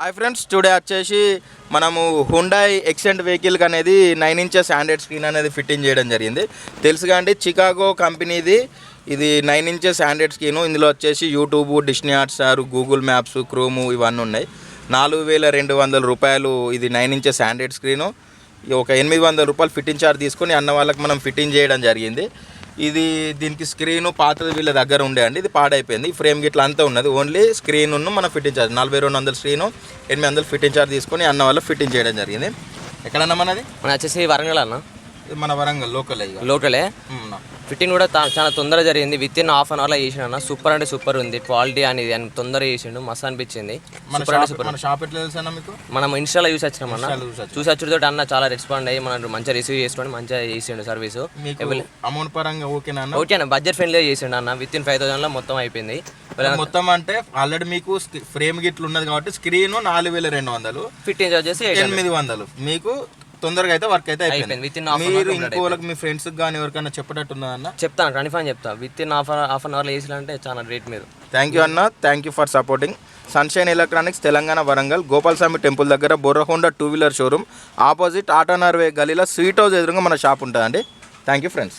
Hi friends, today వచ్చేసి మనము Hyundai ఎక్సెంట్ వెహికల్కి అనేది 9 ఇంచెస్ ఆండ్రాయిడ్ స్క్రీన్ అనేది ఫిట్టింగ్ చేయడం జరిగింది. తెలుసుగా అండి, చికాగో కంపెనీది ఇది 9 ఇంచెస్ ఆండ్రాయిడ్ స్క్రీను. ఇందులో వచ్చేసి YouTube, Disney Hotstar, Google maps, Chrome ఇవన్నీ ఉన్నాయి. 4200 రూపాయలు ఇది 9 ఇంచెస్ ఆండ్రాయిడ్ స్క్రీను. ఒక 800 రూపాయలు ఫిట్టింగ్ చార్జ్ తీసుకొని అన్న వాళ్ళకి మనం ఫిట్టింగ్ చేయడం జరిగింది. ఇది దీనికి స్క్రీను పాతది వీళ్ళ దగ్గర ఉండే అండి, ఇది పాడైపోయింది. ఫ్రేమ్ గిట్లా అంతా ఉన్నది, ఓన్లీ స్క్రీన్ మన fitting charge 4200 screen, 800 fitting charge తీసుకొని అన్న వాళ్ళు ఫిట్టింగ్ చేయడం జరిగింది. ఎక్కడన్నా మనది మన వచ్చేసి వరంగల్ అన్న, మన వరంగల్ లోకలే. ఫిట్టింగ్ కూడా చాలా తొందరగా జరిగింది. విత్ ఇన్ హాఫ్ అన్ అవర్లో చేసిన అన్న. సూపర్ అంటే సూపర్ ఉంది. క్వాలిటీ అనేది అని తొందరగా చేసిండు, మస్తు అనిపించింది. మన షాప్ ఎట్లా తెలుసా మీకు? మనం ఇన్స్టాలో చూసి వచ్చినాం అన్న. చూసి వచ్చుతో అన్న చాలా రెస్పాండ్ అయ్యి మనం మంచిగా రిసీవ్ చేసుకొని మంచిగా చేసిండు సర్వీసు. అమౌంట్ పరంగా ఓకేనా? ఓకే అన్న, బడ్జెట్ ఫ్రెండ్లీగా చేసిండు అన్న. విత్ ఇన్ 5000లో మొత్తం అయిపోయింది. మొత్తం అంటే ఆల్రెడీ మీకు ఫ్రేమ్ గిట్లు ఉన్నది కాబట్టి స్క్రీన్ 4200, ఫిట్టింగ్ చార్జ్ చేసి 800. మీకు తొందరగా అయితే వర్క్ అయితే అయిపోయింది. మీరు ఇంకోళ్ళకి మీ ఫ్రెండ్స్ కానీ ఎవరికైనా చెప్పేటట్టున్నా అన్న? చెప్తాను, కన్ఫర్మ్ చెప్తా. విత్ ఇన్ హాఫ్ అన్ అవర్లో చేసినంటే చాలా రేట్ మీరు. థ్యాంక్ యూ అన్న, thank you for supporting. Sunshine electronics, Telangana, Warangal, Gopalaswamy temple దగ్గర బొర్రహోండా 2 వీలర్ షోరూమ్ ఆపోజిట్ ఆటోనర్వే గలీలో స్వీట్ హౌస్ ఎదురుగా మన షాప్ ఉంటుందండి. Thank you friends.